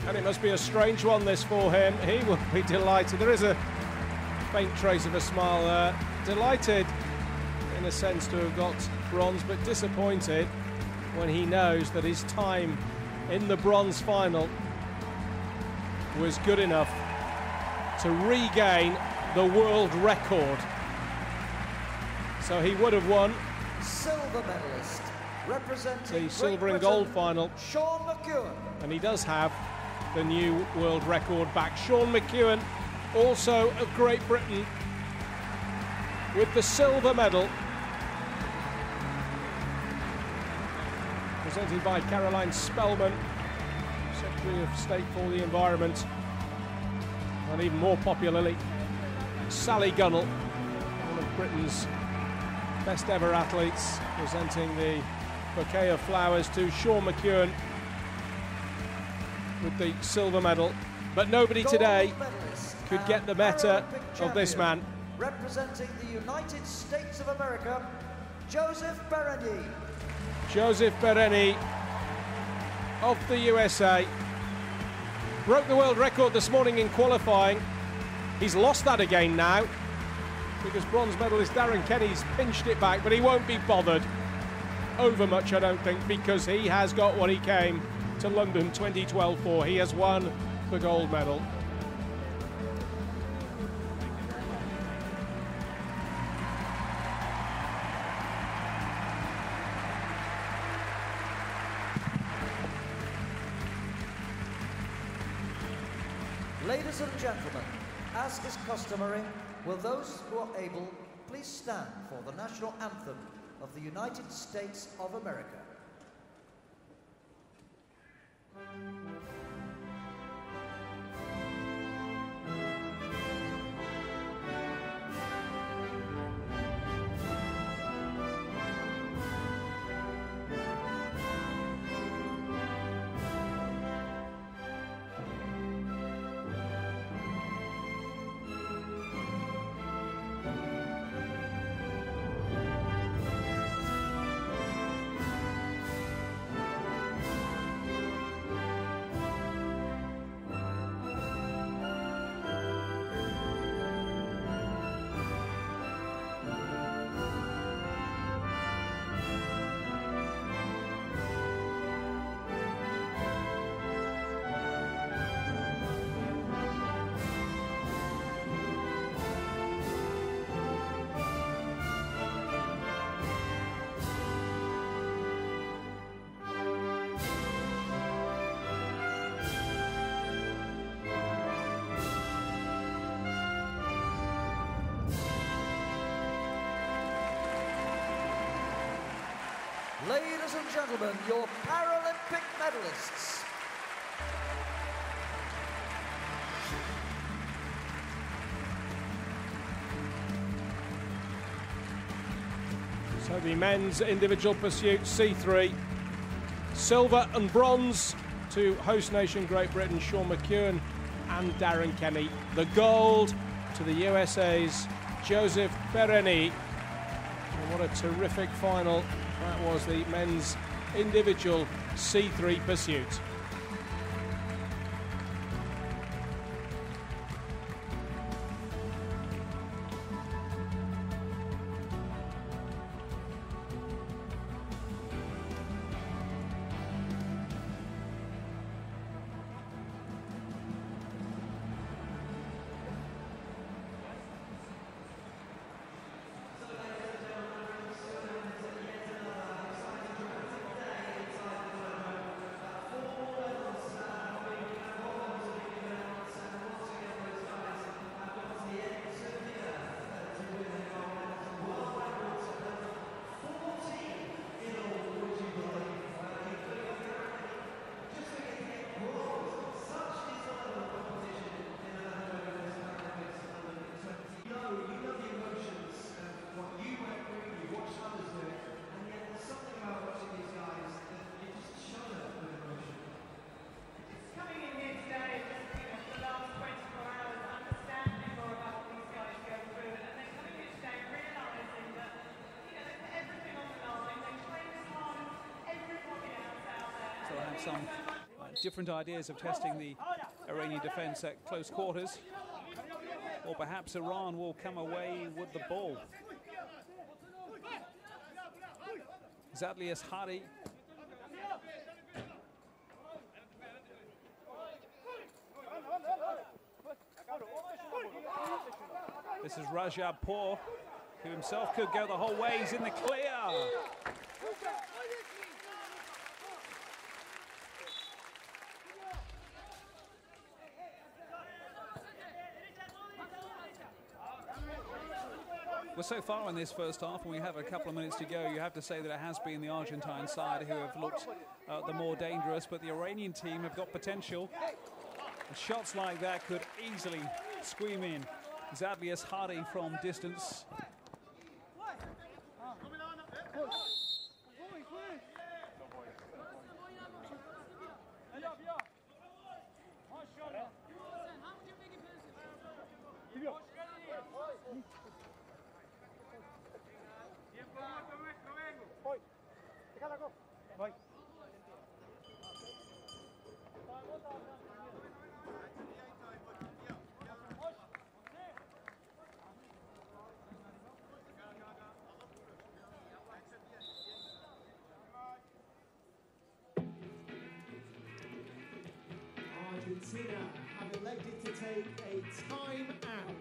And it must be a strange one, this, for him. He will be delighted. There is a faint trace of a smile there. Delighted, in a sense, to have got bronze, but disappointed when he knows that his time in the bronze final was good enough to regain the world record. So he would have won silver medalist representing the silver and gold final. Sean McEwen. And he does have the new world record back. Sean McEwen, also of Great Britain, with the silver medal. Presented by Caroline Spellman, Secretary of State for the Environment. And even more popularly, Sally Gunnell, one of Britain's best ever athletes, presenting the bouquet of flowers to Sean McEwen with the silver medal. But nobody today could get the better of this man. Representing the United States of America, Joseph Bereny. Joseph Bereny of the USA broke the world record this morning in qualifying. He's lost that again now because bronze medalist Darren Kenny's pinched it back, but he won't be bothered over much, I don't think, because he has got what he came to London 2012 for. He has won the gold medal. Ladies and gentlemen, as is customary, will those who are able please stand for the national anthem of the United States of America. Ladies and gentlemen, your Paralympic medalists. So the men's individual pursuit C3, silver and bronze to host nation Great Britain, Sean McEwen and Darren Kenny. The gold to the USA's Joseph Bereny. And what a terrific final that was, the men's individual C3 pursuit. different ideas of testing the Iranian defence at close quarters. Or perhaps Iran will come away with the ball. Zadlius Hadi. This is Rajabpour, who himself could go the whole way. He's in the clear. We're so far in this first half, and we have a couple of minutes to go. You have to say that it has been the Argentine side who have looked the more dangerous, but the Iranian team have got potential. And shots like that could easily scream in. Zadlius Hadi from distance. Argentina have elected to take a time out.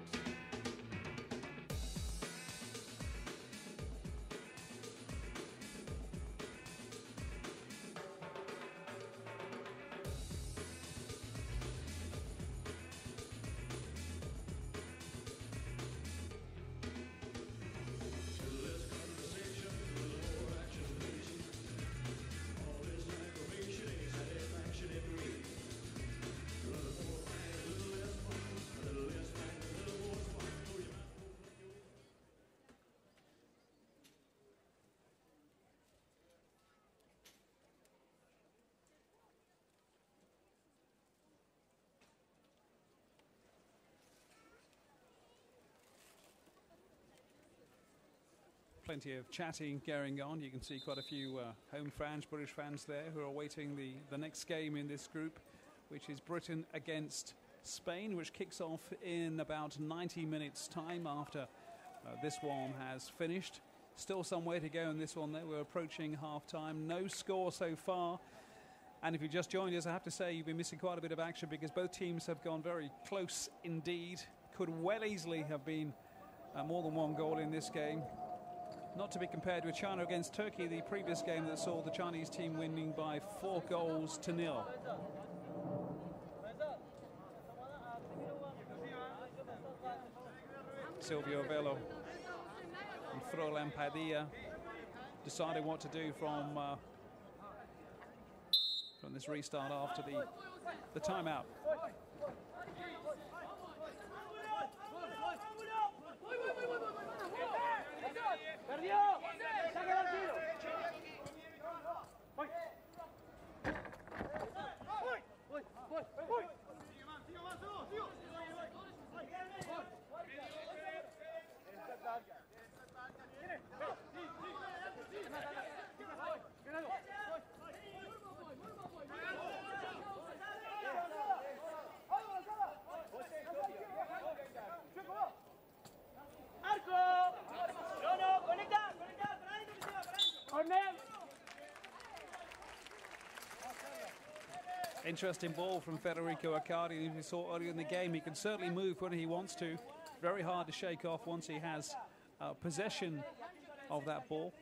Plenty of chatting going on. You can see quite a few home fans, British fans there, who are awaiting the next game in this group, which is Britain against Spain, which kicks off in about 90 minutes' time after this one has finished. Still some way to go in this one there. We're approaching half-time. No score so far. And if you just joined us, I have to say you've been missing quite a bit of action because both teams have gone very close indeed. Could well easily have been more than one goal in this game. Not to be compared with China against Turkey, the previous game that saw the Chinese team winning by 4-0. Silvio Velo and Froilán Padilla deciding what to do from this restart after the timeout. ¡Perdió! ¡Saque el tiro! ¡Voy! ¡Voy! ¡Voy! ¡Voy! ¡Sigo más! ¡Sigo! ¡Arco! ¡No! ¡Conecta! Interesting ball from Federico Accardi, who we saw earlier in the game. He can certainly move when he wants to. Very hard to shake off once he has possession of that ball.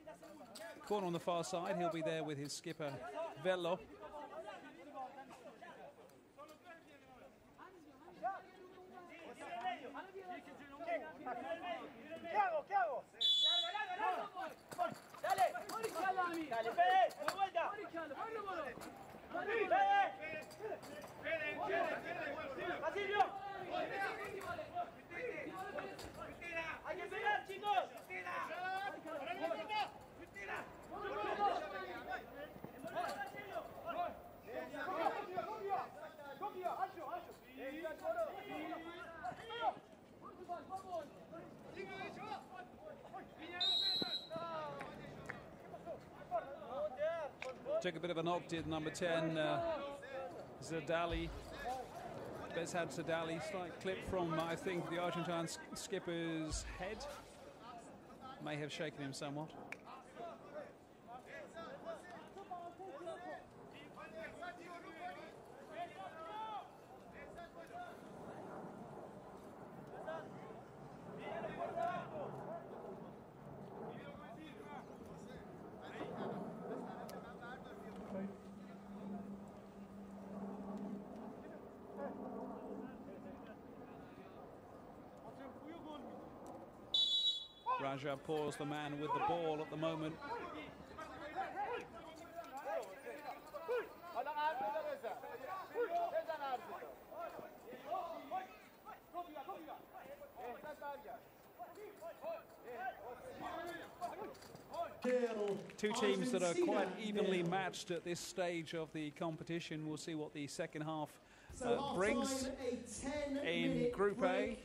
Corner on the far side, he'll be there with his skipper, Velo. ¿Qué hago? ¡Hay que pegar, chicos! Took a bit of a knock, did number 10, Zadali. Bezhad Zadali, slight clip from, I think, the Argentine skipper's head. May have shaken him somewhat. Raja Pour's the man with the ball at the moment. Two teams that are quite evenly matched at this stage of the competition. We'll see what the second half brings in Group A.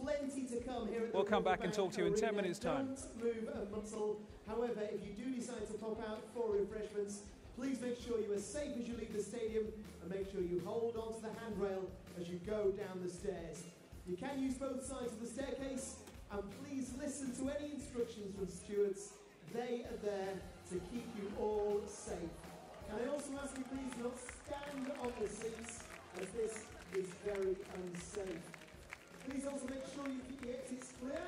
Plenty to come here at we'll come back and talk to you in 10 minutes' time. Don't move a muscle. However, if you do decide to pop out for refreshments, please make sure you are safe as you leave the stadium and make sure you hold onto the handrail as you go down the stairs. You can use both sides of the staircase, and please listen to any instructions from stewards. They are there to keep you all safe. Can I also ask you please not stand on the seats, as this is very unsafe. Please also make sure you keep the exits clear.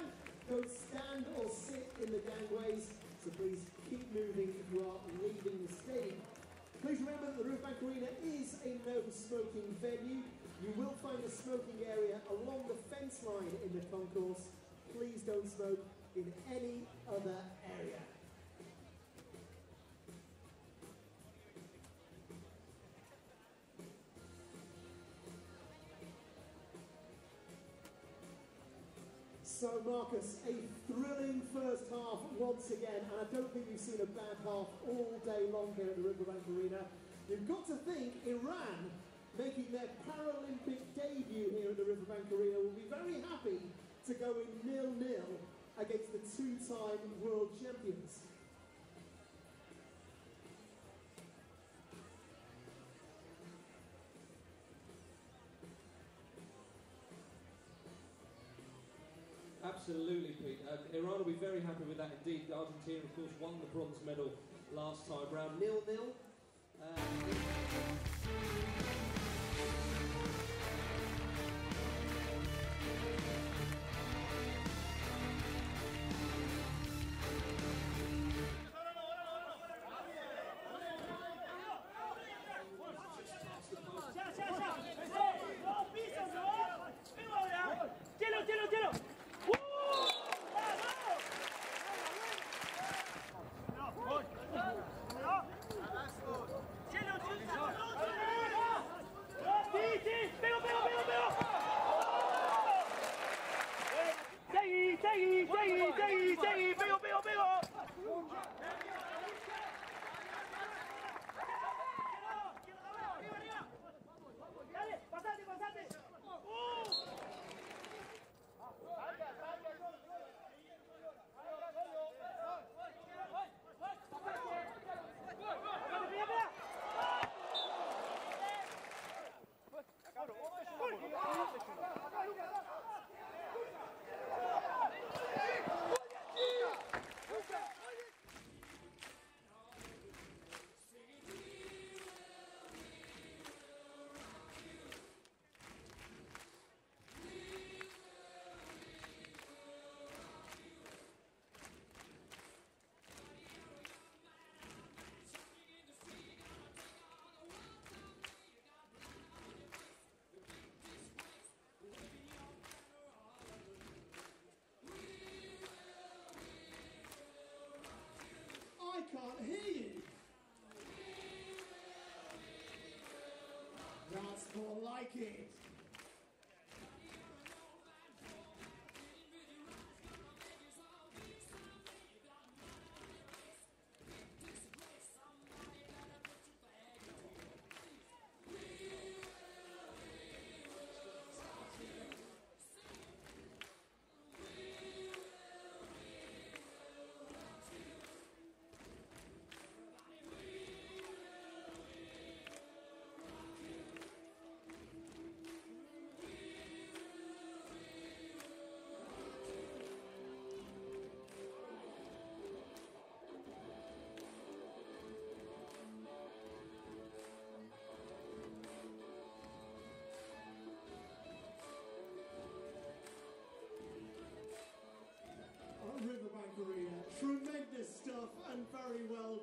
Don't stand or sit in the gangways, so please keep moving if you are leaving the stadium. Please remember that the Riverbank Arena is a no-smoking venue. You will find a smoking area along the fence line in the concourse. Please don't smoke in any other area. So Marcus, a thrilling first half once again, and I don't think we've seen a bad half all day long here at the Riverbank Arena. You've got to think Iran, making their Paralympic debut here at the Riverbank Arena, will be very happy to go in 0-0 against the two-time world champions. Absolutely, Pete. Iran will be very happy with that indeed. Argentina, of course, won the bronze medal last time round. 0-0. I can't hear you. That's more like it.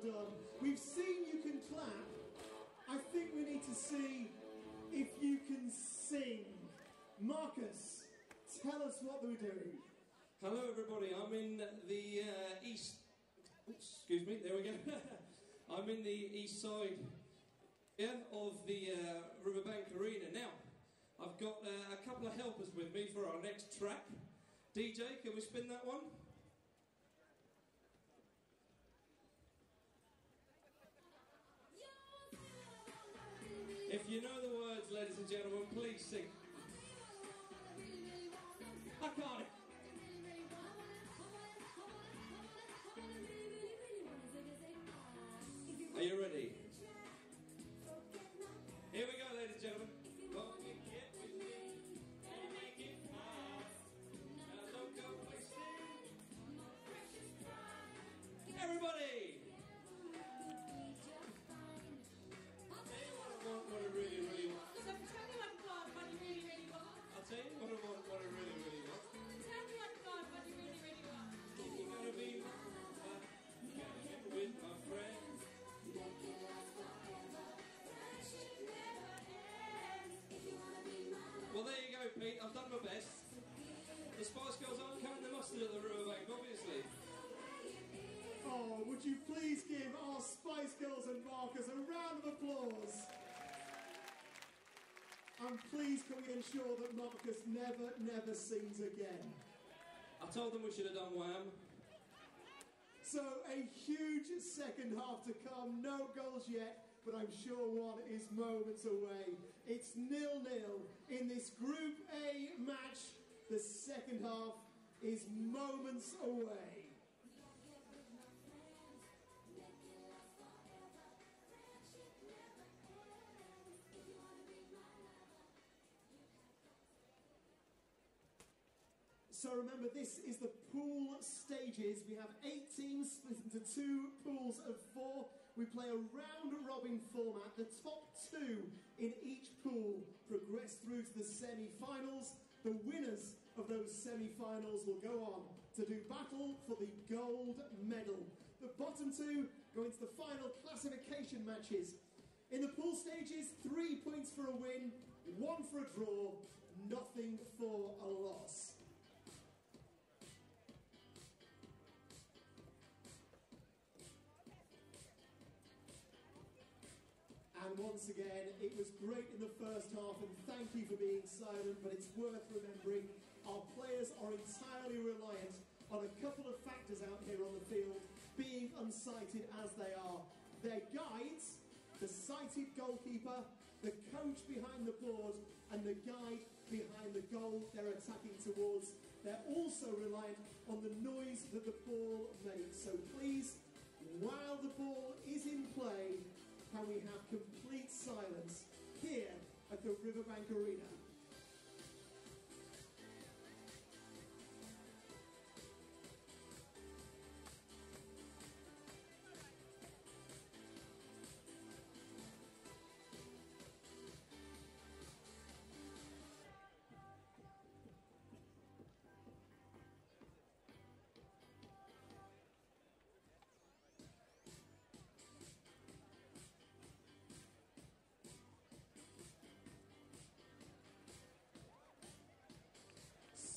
done. We've seen you can clap. I think we need to see if you can sing. Marcus, tell us what we're doing. Hello everybody, I'm in the east... Excuse me, there we go. I'm in the east side of the Riverbank Arena. Now, I've got a couple of helpers with me for our next track. DJ, can we spin that one? If you know the words, ladies and gentlemen, please sing. I can't. Are you ready? Here we go, ladies and gentlemen. Come and get with me and make it fast. Now don't go wasting my precious time. Everybody! I'll tell you what I want, what I really, really want. So tell me what you want, what you really, really want. I'll tell you what I want, what I really, really want. Tell me what you want, what you really, really want. If you're gonna be my gotta get with my friends. Well, there you go, Pete. I've done my best. The Spice Girls aren't cutting the mustard at the Riverbank, obviously. Oh, would you please give our Spice Girls and Marcus a round of applause? And please can we ensure that Marcus never sings again? I told them we should have done Wham. So a huge second half to come, no goals yet, but I'm sure one is moments away. It's 0-0 in this Group A match. The second half is moments away. So remember, this is the pool stages. We have 8 teams split into 2 pools of 4. We play a round-robin format. The top 2 in each pool progress through to the semi-finals. The winners of those semi-finals will go on to do battle for the gold medal. The bottom 2 go into the final classification matches. In the pool stages, 3 points for a win, 1 for a draw, nothing for a loss. And once again, it was great in the first half, and thank you for being silent, but it's worth remembering our players are entirely reliant on a couple of factors out here on the field, being unsighted as they are. Their guides, the sighted goalkeeper, the coach behind the board, and the guide behind the goal they're attacking towards. They're also reliant on the noise that the ball makes. So please, while the ball is in play, can we have complete silence here at the Riverbank Arena?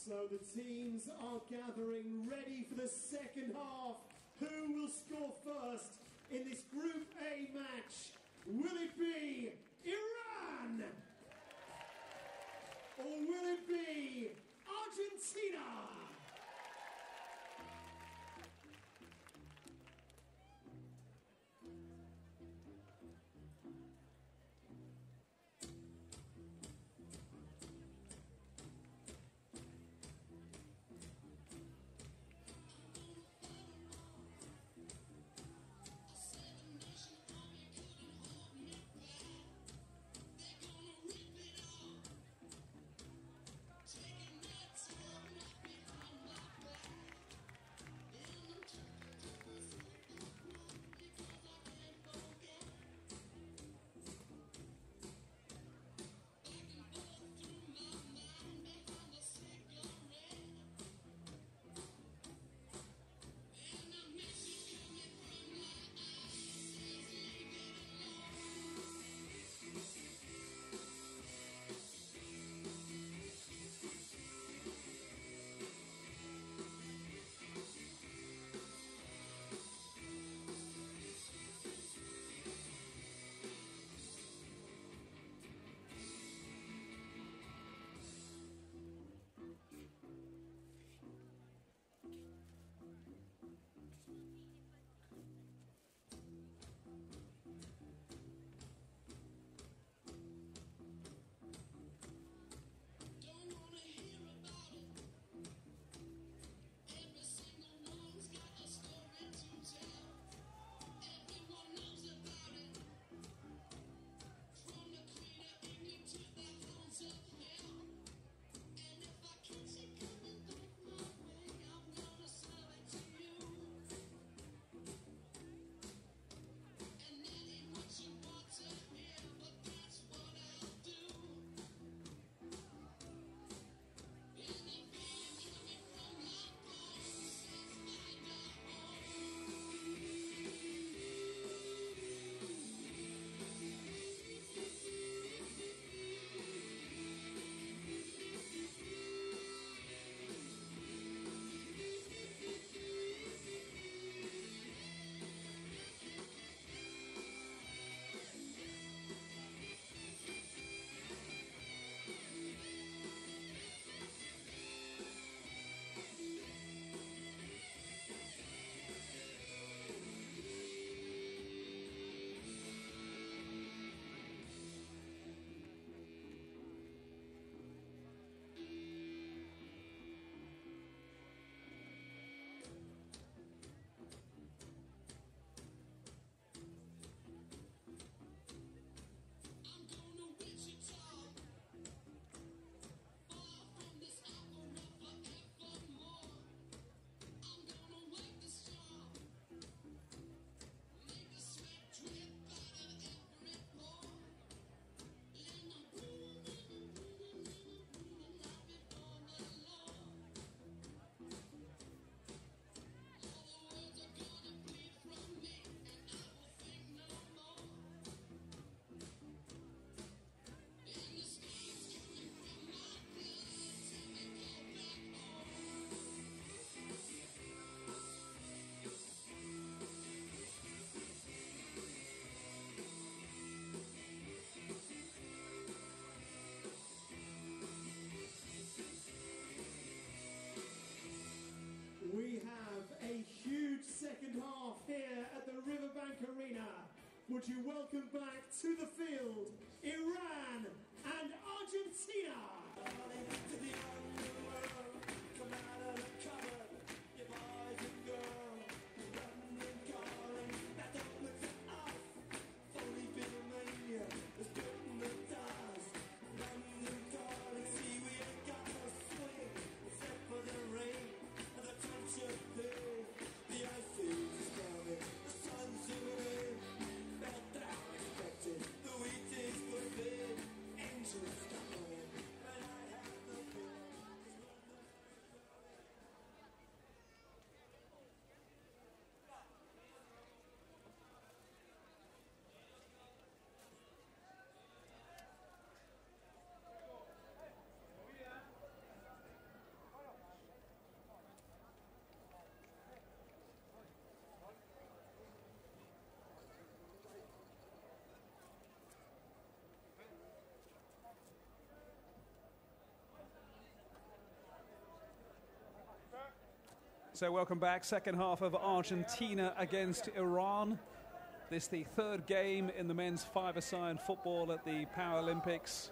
So the teams are gathering ready for the second half. Who will score first in this Group A match? Will it be Iran? Or will it be Argentina? would you welcome back to the field Iran and Argentina? So welcome back. Second half of Argentina against Iran. This the third game in the men's five-a-side football at the Paralympics.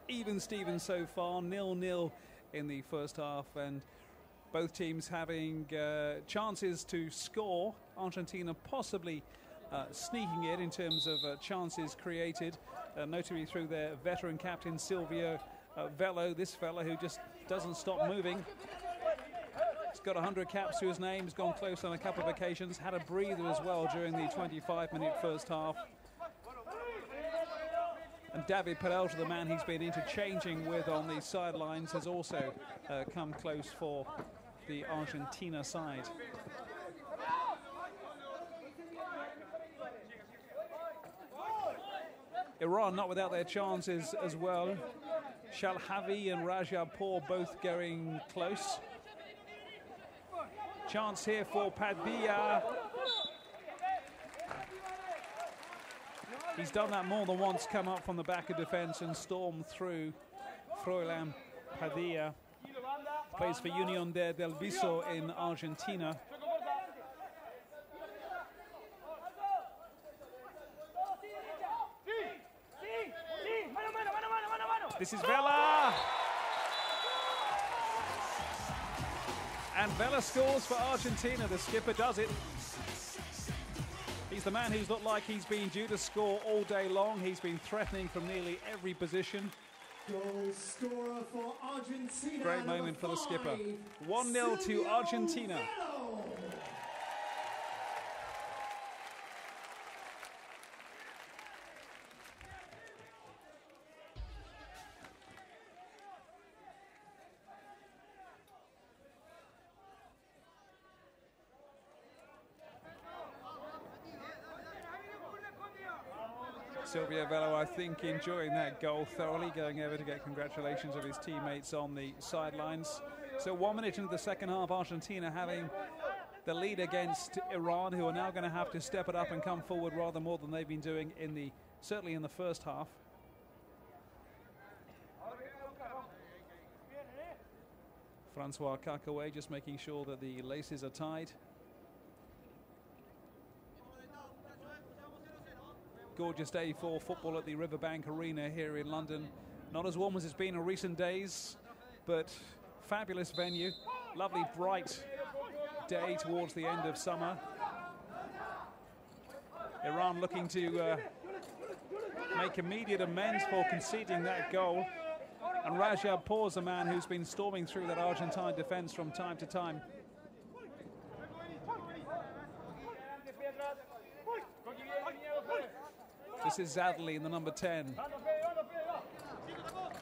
Even Steven so far, 0-0 in the first half, and both teams having chances to score. Argentina possibly sneaking it in terms of chances created, notably through their veteran captain Silvio Velo, this fella who just doesn't stop moving. He's got 100 caps to his name, he's gone close on a couple of occasions, had a breather as well during the 25-minute first half. And David Peralta, the man he's been interchanging with on the sidelines, has also come close for the Argentina side. Iran not without their chances as well. Shalhavi and Rajapur both going close. Chance here for Padilla. He's done that more than once, come up from the back of defence and storm through. Froilán Padilla plays for Unión del Viso in Argentina. This is Vela. And Vela scores for Argentina. The skipper does it. He's the man who's looked like he's been due to score all day long. He's been threatening from nearly every position. Goal scorer for Argentina. Great moment for the skipper. 1-0 to Argentina. Silvio Velo, I think, enjoying that goal thoroughly, going over to get congratulations of his teammates on the sidelines. So 1 minute into the second half, Argentina having the lead against Iran, who are now going to have to step it up and come forward rather more than they've been doing certainly in the first half. Francois Kakaway just making sure that the laces are tied. Gorgeous day for football at the Riverbank Arena here in London. Not as warm as it's been in recent days, but fabulous venue. Lovely bright day towards the end of summer. Iran looking to make immediate amends for conceding that goal. And Rajapur is a man who's been storming through that Argentine defence from time to time. This is Zadley in the number 10.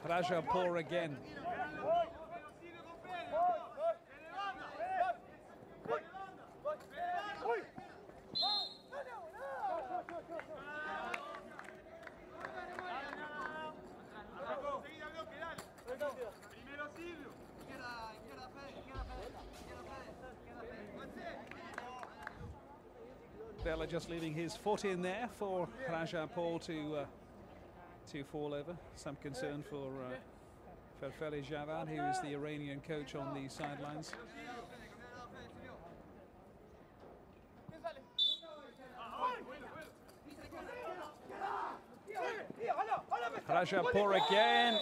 Rajapur again. Vela just leaving his foot in there for Rajapur to fall over. Some concern for Ferfeli Javad, who is the Iranian coach on the sidelines. Rajapour again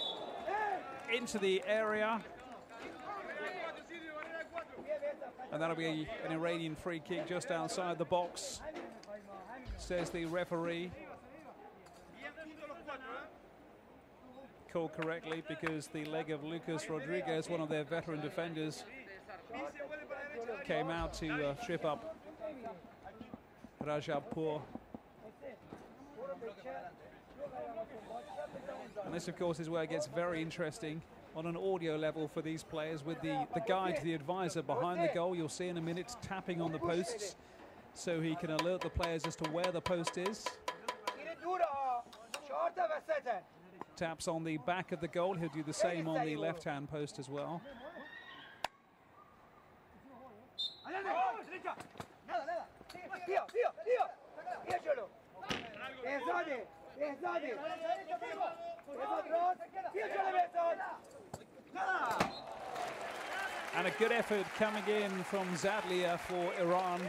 into the area. And that'll be an Iranian free kick just outside the box, says the referee. Called correctly because the leg of Lucas Rodriguez, one of their veteran defenders, came out to trip up Rajapour. And this, of course, is where it gets very interesting on an audio level for these players, with the guide, the advisor behind the goal. You'll see in a minute tapping on the posts so he can alert the players as to where the post is. Taps on the back of the goal. He'll do the same on the left-hand post as well. And a good effort coming in from Zadlia for Iran.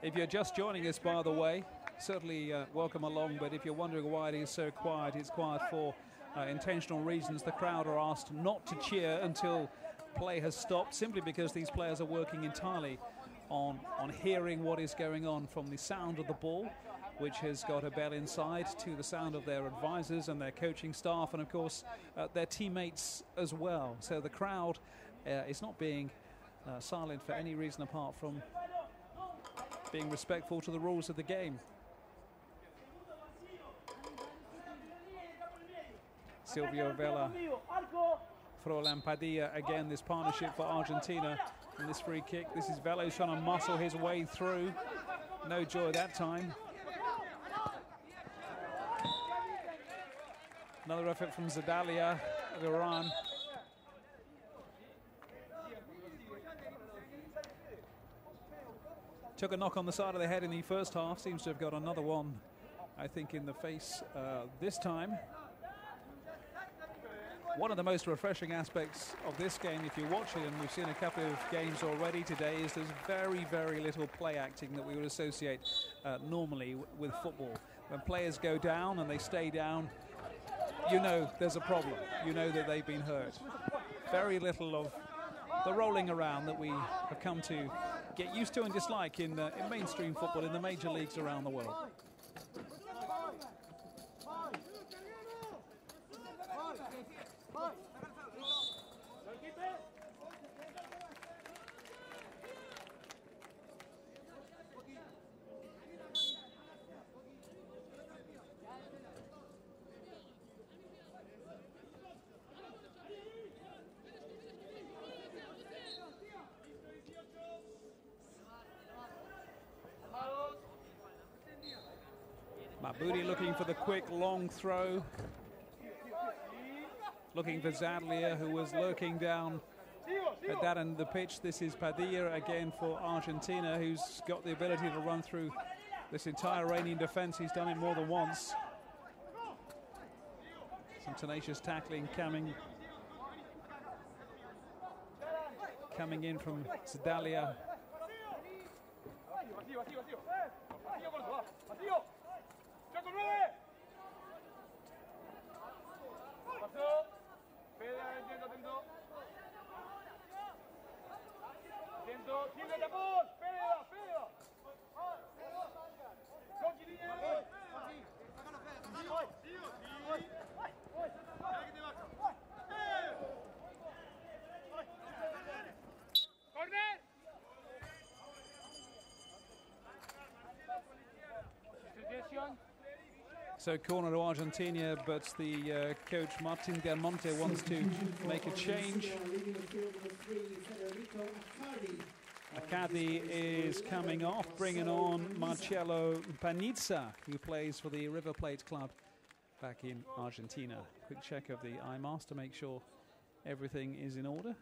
If you're just joining us, by the way, certainly welcome along, but if you're wondering why it is so quiet, it's quiet for intentional reasons. The crowd are asked not to cheer until play has stopped, simply because these players are working entirely on hearing what is going on, from the sound of the ball, which has got a bell inside, to the sound of their advisors and their coaching staff, and of course their teammates as well. So the crowd is not being silent for any reason apart from being respectful to the rules of the game. Silvio Vela, Frolan Padilla, again this partnership for Argentina in this free kick. This is Vela who's trying to muscle his way through. No joy that time. Another effort from Zadalia of Iran. Took a knock on the side of the head in the first half. Seems to have got another one, I think, in the face this time. One of the most refreshing aspects of this game, if you watch it, and we've seen a couple of games already today, is there's very, very little play acting that we would associate normally with football. When players go down and they stay down, you know there's a problem. You know that they've been hurt. Very little of the rolling around that we have come to get used to and dislike in mainstream football in the major leagues around the world. Mahboudi looking for the quick long throw, looking for Zadlia, who was lurking down at that end of the pitch. This is Padilla again for Argentina, who's got the ability to run through this entire Iranian defense. He's done it more than once. Some tenacious tackling coming in from Zadalia. So corner to Argentina, but the coach Martin Del Monte wants to make a change. Acadi is coming off, bringing on Marcelo Panizza, who plays for the River Plate club back in Argentina. Quick check of the IMAS to make sure everything is in order.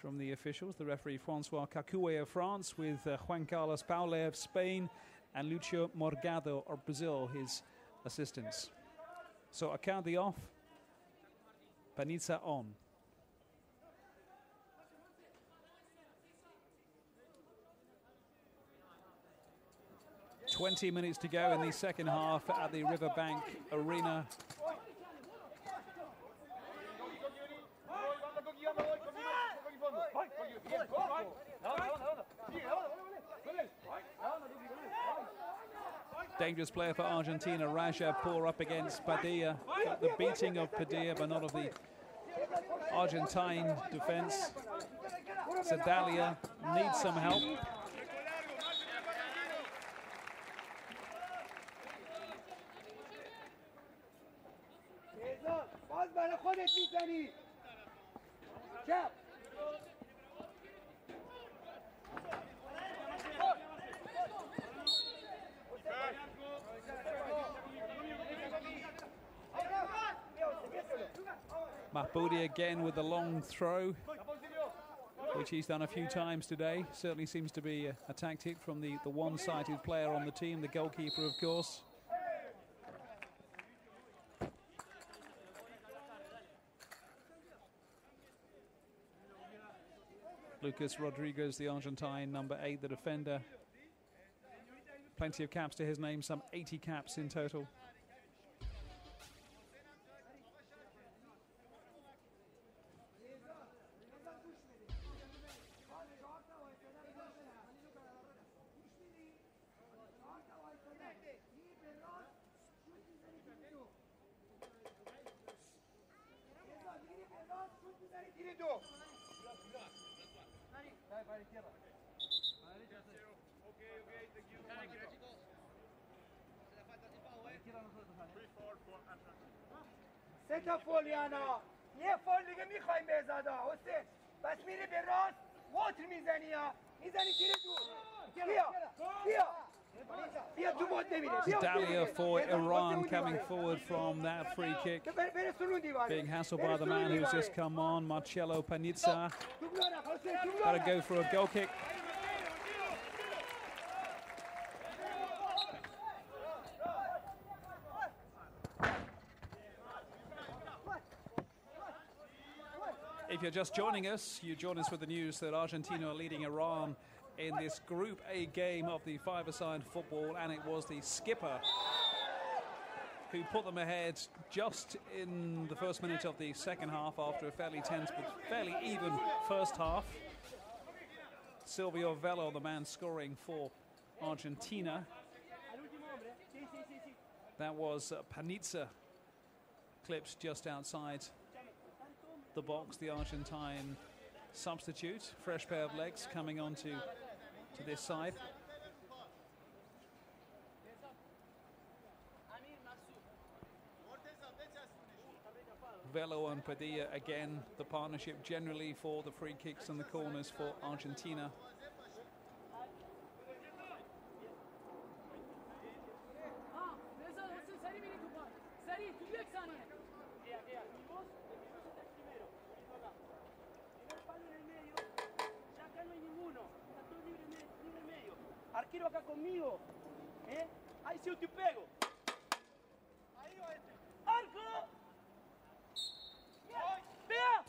From the officials, the referee Francois Cacoué of France, with Juan Carlos Paule of Spain and Lucio Morgado of Brazil, his assistants. So Acadi off. Panizza on. 20 minutes to go in the second half at the Riverbank Arena. Dangerous player for Argentina, Raja, poor up against Padilla. Got the beating of Padilla, but not of the Argentine defense. Sedalia needs some help. Mahboudi again with the long throw, which he's done a few times today. Certainly seems to be a tactic from the one-sided player on the team, the goalkeeper, of course. Lucas Rodriguez, the Argentine, number 8, the defender. Plenty of caps to his name, some 80 caps in total. سه فولیانا یه فول دیگه میخوایم به ازادا حسین بس میری به راست واتر میزنی ها میزنی تیر دور بیا تو بود نمیره Dalia for Iran coming forward from that free kick, being hassled by the man who's just come on, Marcello Panizza. Got to go for a goal kick. If you're just joining us, you join us with the news that Argentina are leading Iran in this Group A game of the five-a-side football, and it was the skipper who put them ahead just in the first minute of the second half after a fairly tense but fairly even first half. Silvio Velo, the man scoring for Argentina. That was Panizza, clipped just outside the box, the Argentine substitute. Fresh pair of legs coming on to this side. Velo and Padilla again, the partnership generally for the free kicks and the corners for Argentina. Arquero acá conmigo, ahí sí te pego. Ahí va este. ¡Arco! ¡Vea!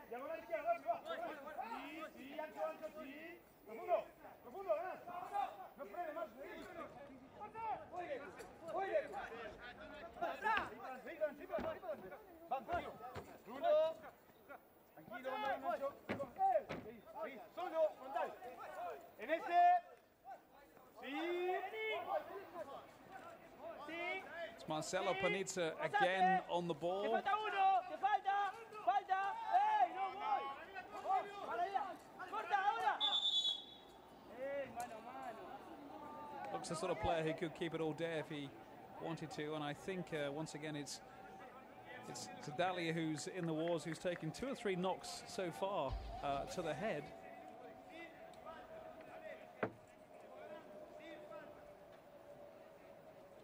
Diagonal izquierda, sí, ancho, sí. Profundo, no frene más. Oye. Bruno, tranquilo, Nacho. Solo, frontal. En ese. Sí. It's Marcelo Panizza again on the ball. Te falta uno, te falta. ¡Ey, no voy! Para allá, corta ahora. Mano. Looks the sort of player who could keep it all day if he wanted to, and I think once again it's Dalia who's in the wars, who's taken 2 or 3 knocks so far to the head.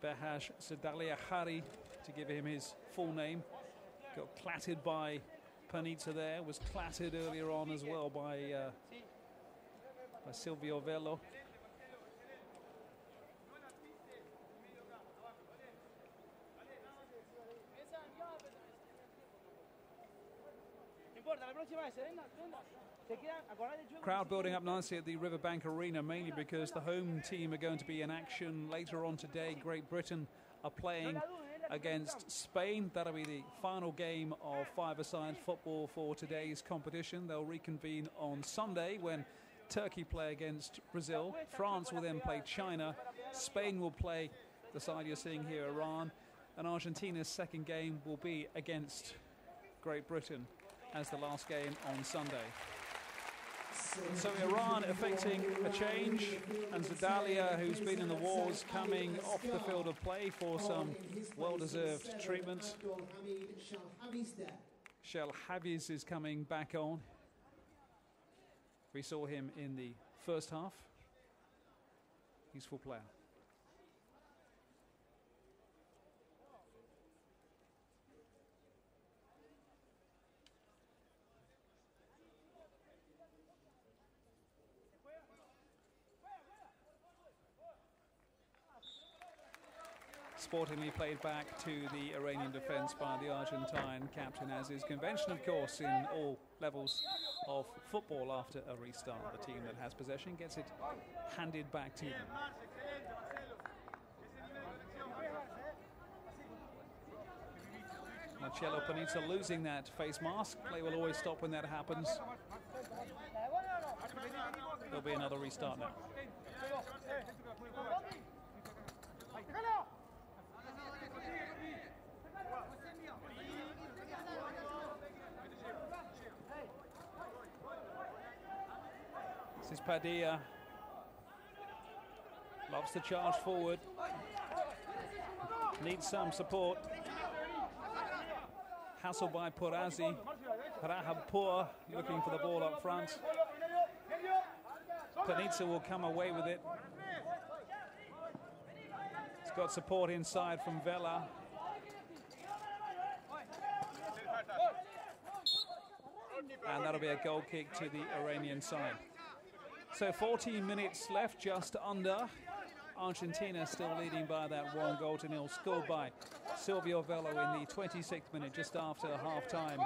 Behash Sedalia Hari, to give him his full name, got clattered by Panizza there, was clattered earlier on as well by by Silvio Velo. Crowd building up nicely at the Riverbank Arena, mainly because the home team are going to be in action later on today. Great Britain are playing against Spain. That'll be the final game of five-a-side football for today's competition. They'll reconvene on Sunday when Turkey play against Brazil. France will then play China. Spain will play the side you're seeing here, Iran. And Argentina's second game will be against Great Britain as the last game on Sunday. So Iran effecting a change, and Zadalia, who's been in the wars, coming off the field of play for some well-deserved treatment. Shel Haviz is coming back on. We saw him in the first half. He's full player. Sportingly played back to the Iranian defence by the Argentine captain, as is convention, of course, in all levels of football. After a restart, the team that has possession gets it handed back to them. Marcelo Panizza losing that face mask. Play will always stop when that happens. There'll be another restart now. This is Padilla. Loves to charge forward. Needs some support. Hassle by Purazi. Rahabpour looking for the ball up front. Panizza will come away with it. He's got support inside from Vela. And that'll be a goal kick to the Iranian side. So 14 minutes left, just under. Argentina still leading by that 1-0, scored by Silvio Velo in the 26th minute, just after half-time.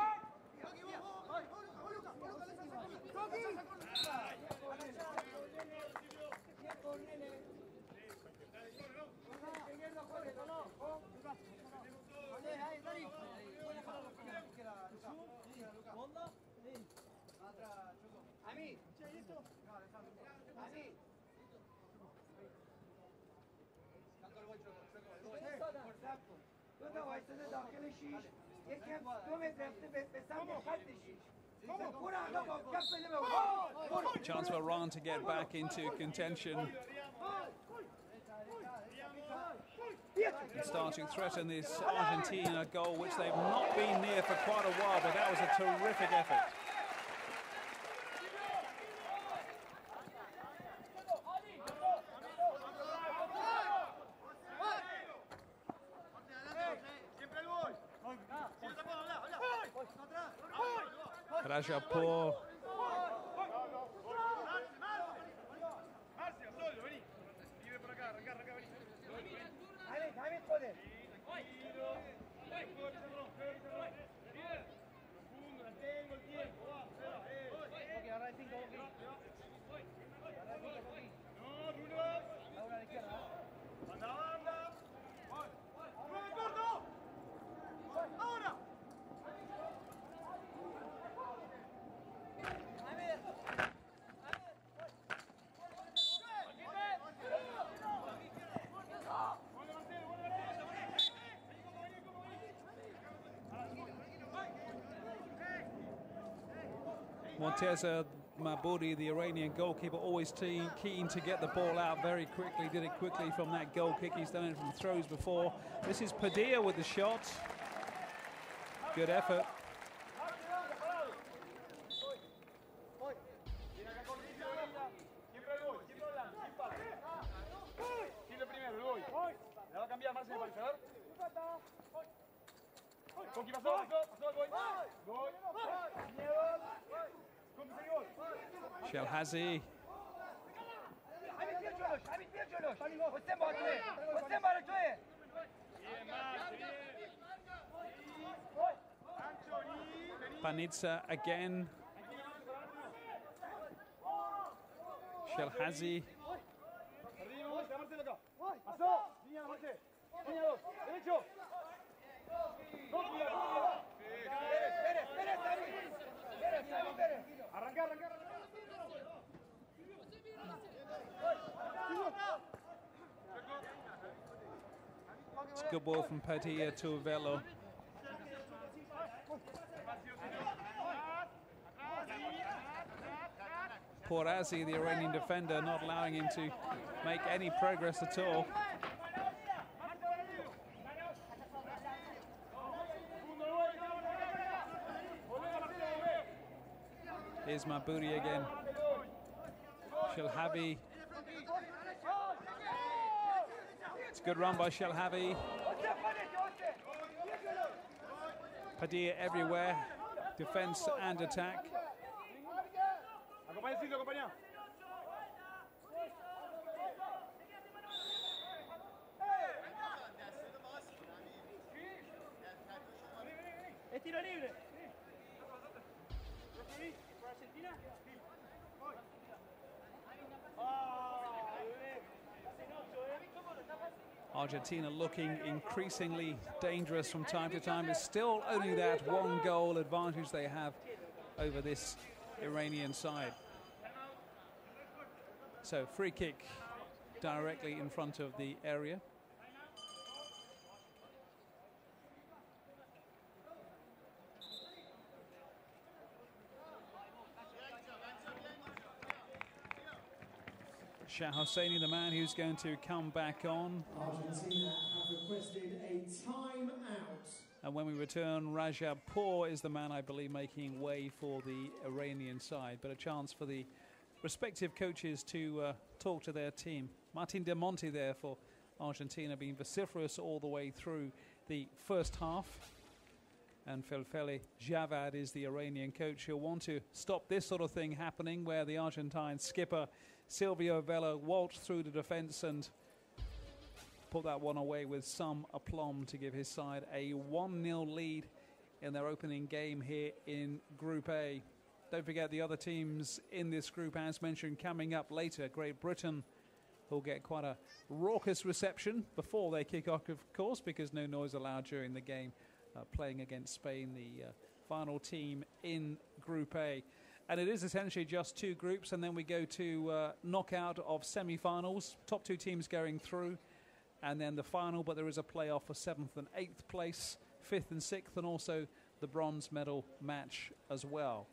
Chance for Iran to get back into contention and start to threaten this Argentina goal, which they've not been near for quite a while, but that was a terrific effort. Rahabpour. Monteza Mabudi, the Iranian goalkeeper, always keen to get the ball out very quickly. Did it quickly from that goal kick. He's done it from throws before. This is Padilla with the shot. Good effort. Shelhazi Panizza again. Shelhazi. It's a good ball from Padilla to Velo. Porazi, the Iranian defender, not allowing him to make any progress at all. Here's Mabudi again. Shelhavi. It's a good run by Shelhavi. Padilla everywhere, defense and attack. Tiro libre. Argentina looking increasingly dangerous from time to time. It's still only that one goal advantage they have over this Iranian side. So free kick directly in front of the area. Shah Hosseini, the man who's going to come back on. Argentina have requested a time-out. And when we return, Rajapur is the man, I believe, making way for the Iranian side. But a chance for the respective coaches to talk to their team. Martin Del Monte there for Argentina, being vociferous all the way through the first half. And Felfele Javad is the Iranian coach. He'll want to stop this sort of thing happening, where the Argentine skipper Silvio Velo waltzed through the defence and put that one away with some aplomb to give his side a 1-0 lead in their opening game here in Group A. Don't forget the other teams in this group, as mentioned, coming up later. Great Britain will get quite a raucous reception before they kick off, of course, because no noise allowed during the game, playing against Spain, the final team in Group A. And it is essentially just two groups, and then we go to knockout of semi-finals, top two teams going through, and then the final, but there is a playoff for 7th and 8th place, 5th and 6th, and also the bronze medal match as well.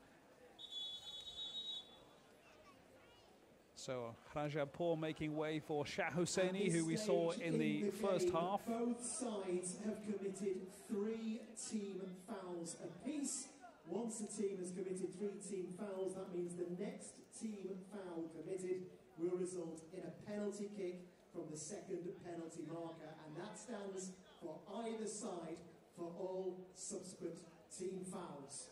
So Rajapur making way for Shah Hosseini, who we saw in the first half. Both sides have committed 3 team fouls apiece. Once a team has committed 3 team fouls, that means the next team foul committed will result in a penalty kick from the second penalty marker, and that stands for either side for all subsequent team fouls.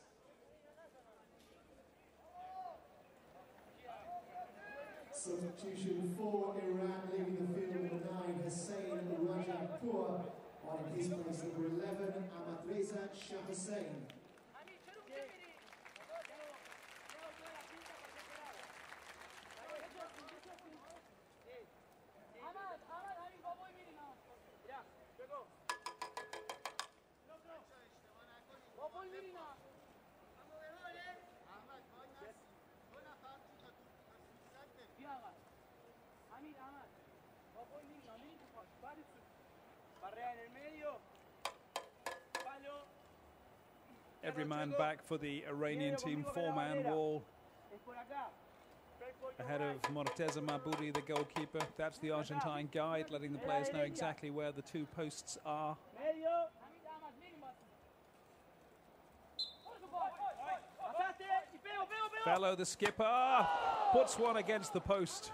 Substitution for Iran, leaving the field number 9, Hussein Rajapur, on in his place number 11, Ahmadreza Shah Hussein. Every man back for the Iranian team, 4-man wall ahead of Morteza Mabudi, the goalkeeper. That's the Argentine guide, letting the players know exactly where the 2 posts are. Fellow, the skipper, puts one against the post.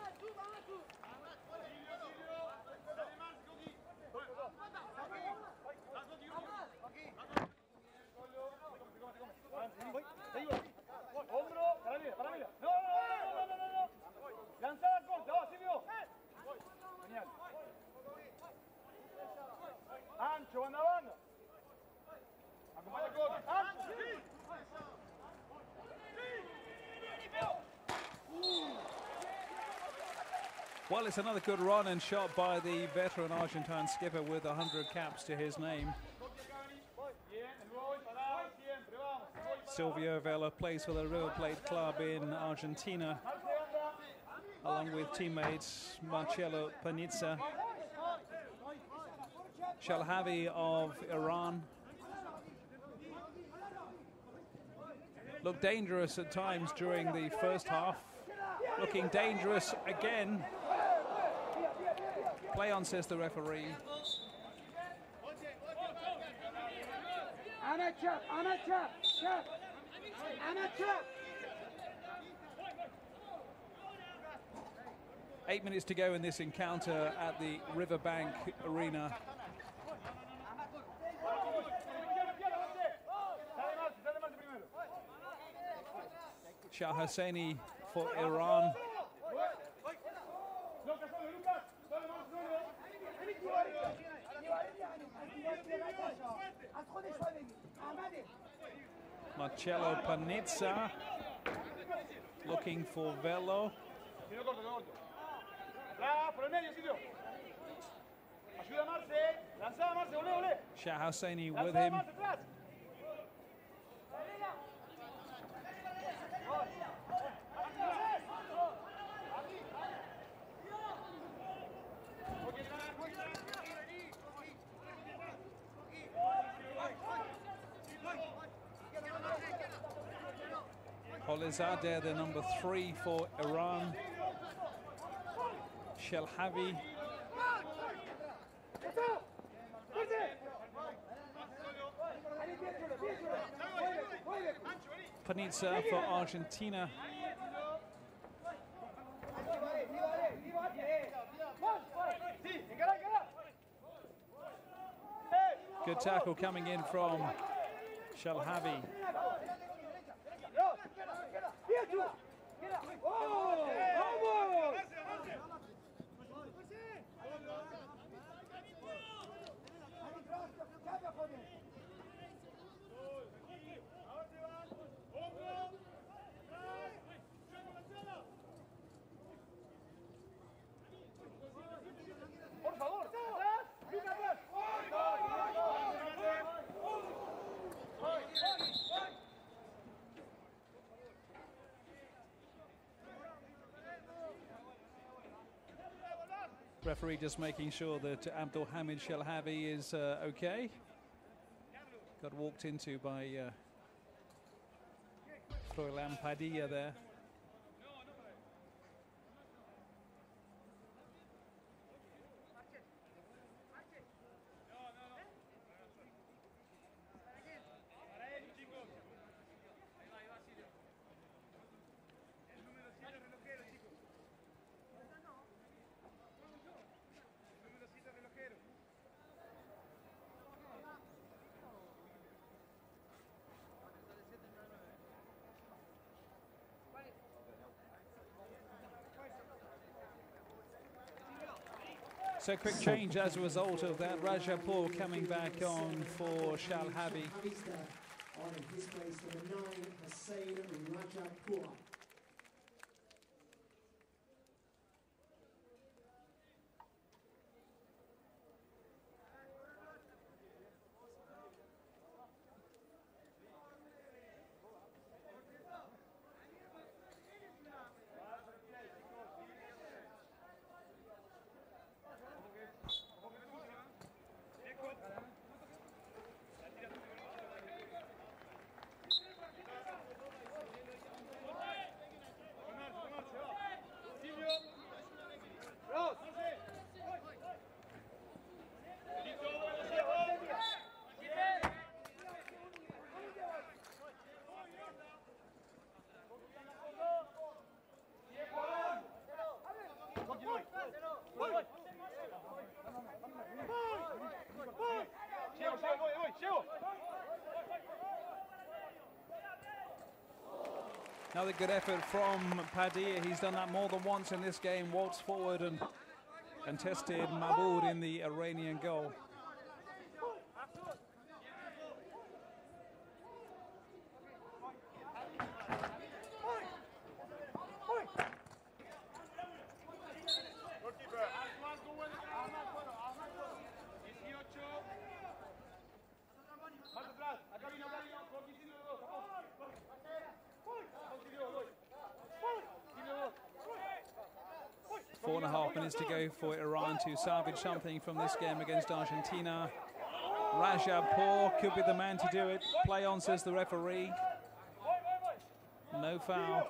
Well, it's another good run and shot by the veteran Argentine skipper with 100 caps to his name. Silvio Vela plays for the River Plate club in Argentina, along with teammates Marcelo Panizza, Shalhavi of Iran. Looked dangerous at times during the first half. Looking dangerous again. Play on, says the referee. Ana chap, ana chap, chap, ana chap. 8 minutes to go in this encounter at the Riverbank Arena. Shah Hosseini for Iran. Marcelo Panizza looking for Velo. Shah Hosseini with him. Polizadeh, the number 3 for Iran. Shelhavi. Panizza for Argentina. Good tackle coming in from Shelhavi. Referee just making sure that Abdul Hamid Shelhavi is okay. Got walked into by Froilan Padilla there. So quick change as a result of that. Rajapur coming back on for Shalhavi. On in his place, number 9, Hussein Rajapur. Another good effort from Padilla. He's done that more than once in this game. Waltzed forward and tested Mahmoud in the Iranian goal. 4.5 minutes to go for Iran to salvage something from this game against Argentina. Rajabpour could be the man to do it. Play on, says the referee. No foul.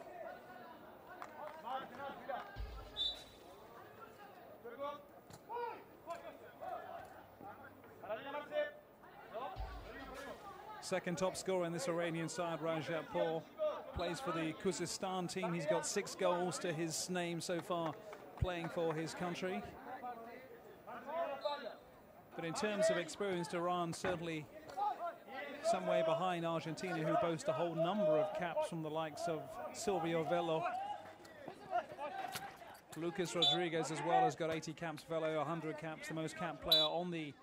Second top scorer in this Iranian side, Rajabpour, plays for the Khuzestan team. He's got 6 goals to his name so far, playing for his country. But in terms of experience, Iran certainly some way behind Argentina, who boast a whole number of caps from the likes of Silvio Velo. Lucas Rodriguez as well has got 80 caps, Velo 100 caps. The most capped player on the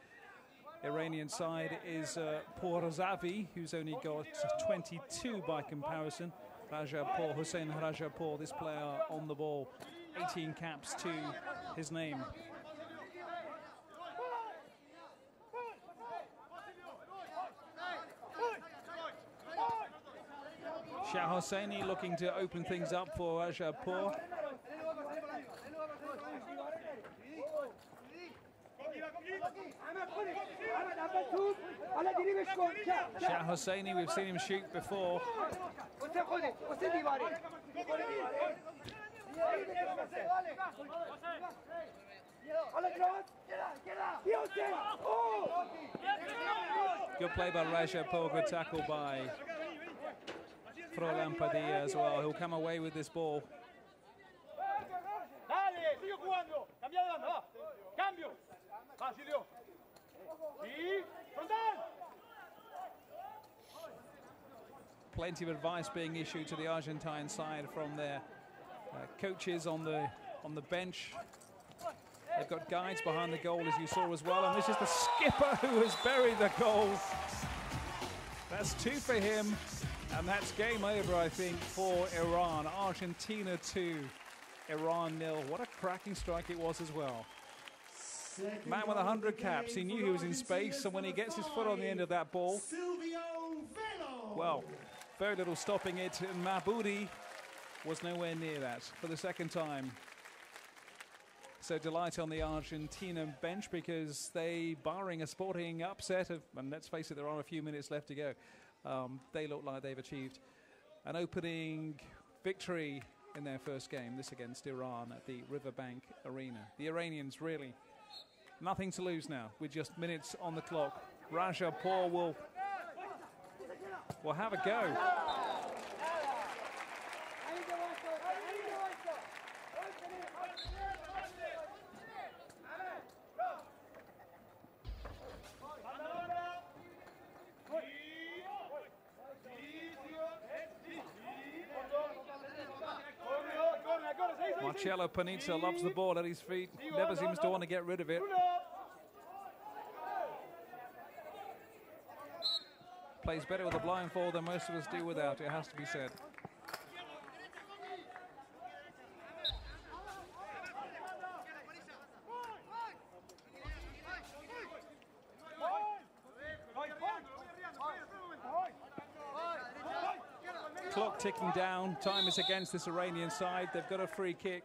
Iranian side is Pourzavi, who's only got 22 by comparison. Rajabpour, Hussein Rajabpour, this player on the ball, 18 caps to his name. Shah Hosseini looking to open things up for Rajabpour. Shah Hosseini, we've seen him shoot before. Good play by Rajabpour, good tackle by Frolan Padilla as well. He'll come away with this ball. Plenty of advice being issued to the Argentine side from their coaches on the bench. They've got guides behind the goal, as you saw as well, and this is the skipper who has buried the goal. That's 2 for him, and that's game over, I think, for Iran. Argentina 2, Iran 0. What a cracking strike it was as well. Man with 100 caps, he knew he was in space, and when he gets his foot on the end of that ball, well, very little stopping it, and Maboudi was nowhere near that for the second time. So delight on the Argentina bench, because they, barring a sporting upset of, and let's face it, there are a few minutes left to go, they look like they've achieved an opening victory in their first game, this against Iran at the Riverbank Arena. The Iranians really nothing to lose now with just minutes on the clock. Rajabpour will have a go. Marcelo Panizza loves the ball at his feet, never seems to want to get rid of it. Plays better with a blindfold than most of us do without, it has to be said. Clock ticking down, time is against this Iranian side. They've got a free kick.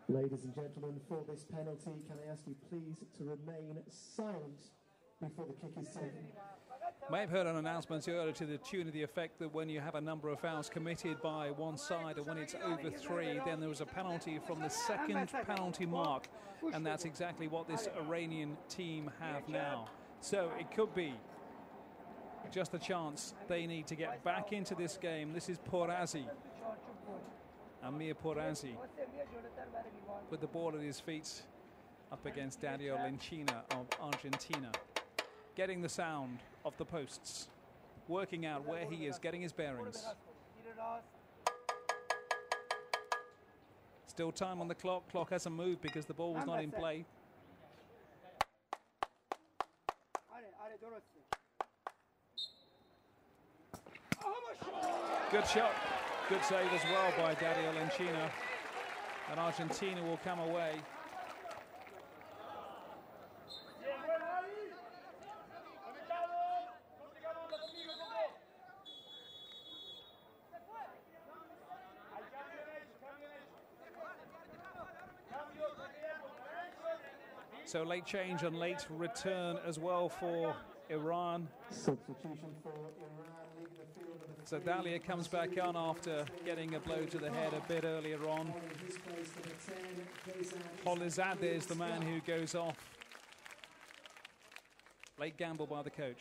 Ladies and gentlemen, for this penalty, can I ask you please to remain silent before the kick is taken? May have heard an announcement earlier to the tune of the effect that when you have a number of fouls committed by one side, and when it's over 3, then there was a penalty from the second penalty mark, and that's exactly what this Iranian team have now. So it could be just a chance they need to get back into this game. This is Pourzavi, Amir Pourzavi, with the ball at his feet up against Dario Lencina of Argentina. Getting the sound of the posts, working out where he is, getting his bearings. Still time on the clock. Clock hasn't moved because the ball was not in play. Good shot. Good save as well by Dario Lencina. And Argentina will come away. So late change and late return as well for Iran. Substitution for Iran leaving the field. So Dalia comes back on after getting a blow to the head a bit earlier on. Polizade is the man who goes off. Late gamble by the coach.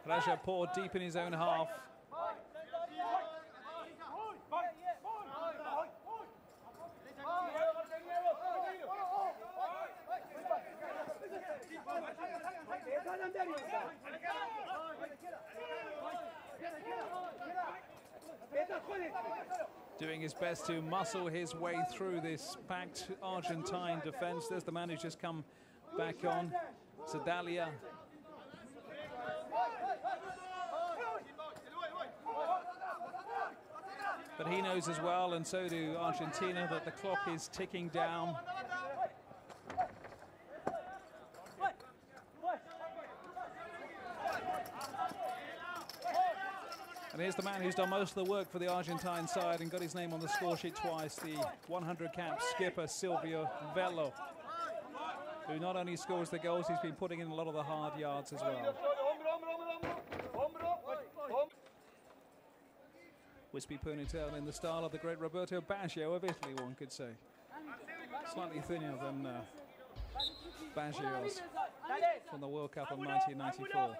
Raja poured deep in his own half. Doing his best to muscle his way through this packed Argentine defense. There's the man who's just come back on, Sedalia. But he knows as well, and so do Argentina, that the clock is ticking down. And here's the man who's done most of the work for the Argentine side and got his name on the score sheet twice, the 100 cap skipper Silvio Velo, who not only scores the goals, he's been putting in a lot of the hard yards as well. Wispy ponytail in the style of the great Roberto Baggio of Italy, one could say. Slightly thinner than Baggio's from the World Cup of 1994.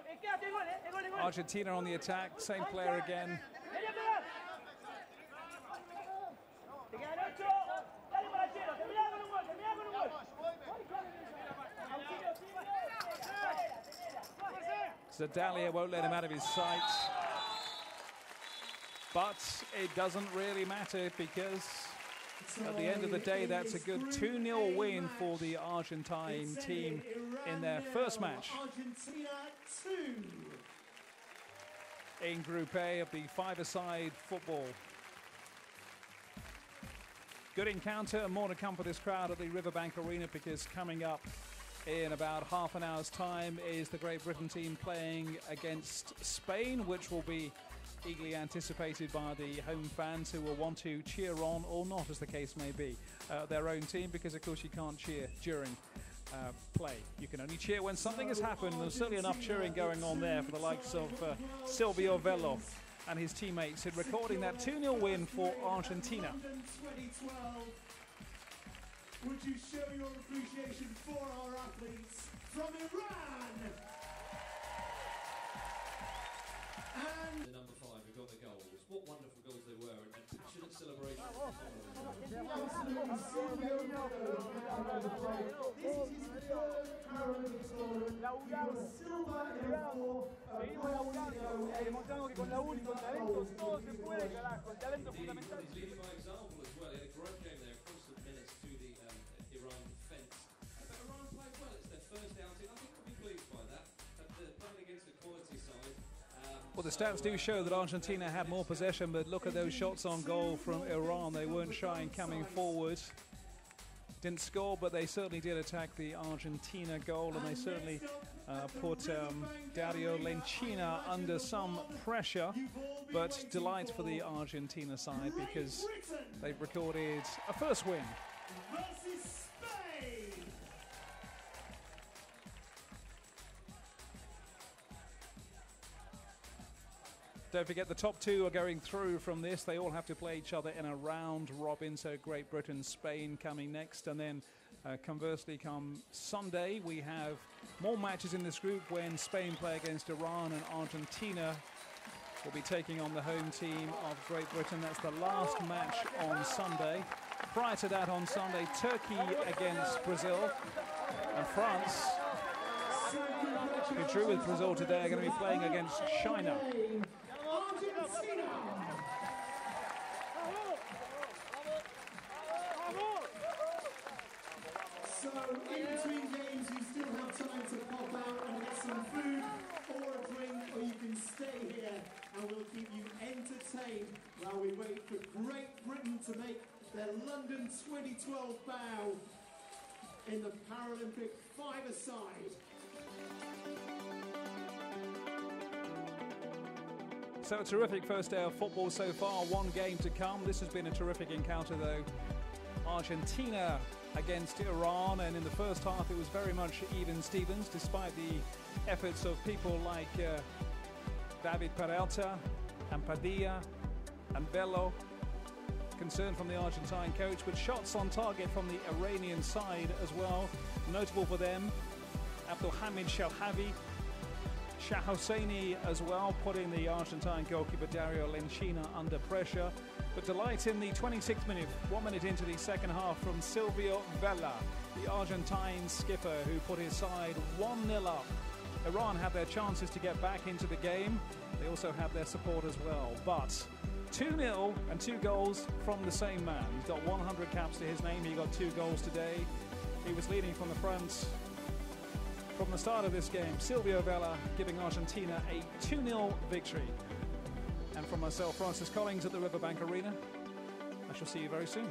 Argentina on the attack, same player again. Sedalia won't let him out of his sight. But it doesn't really matter because at the end of the day, that's a good 2-0 win for the Argentine team in their first match in Group A of the five-a-side football. Good encounter, and more to come for this crowd at the Riverbank Arena, because coming up in about half an hour's time is the Great Britain team playing against Spain, which will be eagerly anticipated by the home fans, who will want to cheer on, or not as the case may be, their own team, because of course you can't cheer during play. You can only cheer when something has happened. There's certainly enough cheering going on there for the likes of Silvio Velo and his teammates in recording that 2-0 win for Argentina. Would you show your appreciation for our athletes from Iran? And the number 5 who got the goals. What wonderful goals they were, and passionate celebration. This is his third Paralympic tournament. He was silver in 4 He's leading by example as well. He had a great game there, constant minutes to the Iran defence. But Iran played well. It's their first outing. I think they'll be pleased by that. They're playing against the quality side. Well, the stats do show that Argentina had more possession, but look at those shots on goal from Iran. They weren't shy in coming forward. Didn't score, but they certainly did attack the Argentina goal, and they certainly put Dario Lencina under some pressure. But delight for the Argentina side, because they've recorded a first win. versus Spain. Don't forget, the top two are going through from this. They all have to play each other in a round robin. So Great Britain, Spain coming next. And then conversely, come Sunday, we have more matches in this group when Spain play against Iran, and Argentina will be taking on the home team of Great Britain. That's the last match on Sunday. Prior to that, on Sunday, Turkey against Brazil. And France, who drew with Brazil today, are going to be playing against China. So in between games, you still have time to pop out and get some food or a drink, or you can stay here and we'll keep you entertained while we wait for Great Britain to make their London 2012 bow in the Paralympic five-a-side. So a terrific first day of football so far, one game to come. This has been a terrific encounter though. Argentina against Iran, and in the first half it was very much even Stevens, despite the efforts of people like David Peralta and Padilla and Bello. Concern from the Argentine coach, but shots on target from the Iranian side as well. Notable for them, Abdulhamid Shalhavi, Shah Hosseini as well, putting the Argentine goalkeeper Dario Lencina under pressure. But delight in the 26th minute, 1 minute into the second half, from Silvio Vela, the Argentine skipper, who put his side 1-0 up. Iran had their chances to get back into the game. They also had their support as well. But 2-0 and 2 goals from the same man. He's got 100 caps to his name. He got 2 goals today. He was leading from the front from the start of this game. Silvio Vela giving Argentina a 2-0 victory. And from myself, Francis Collings at the Riverbank Arena, I shall see you very soon.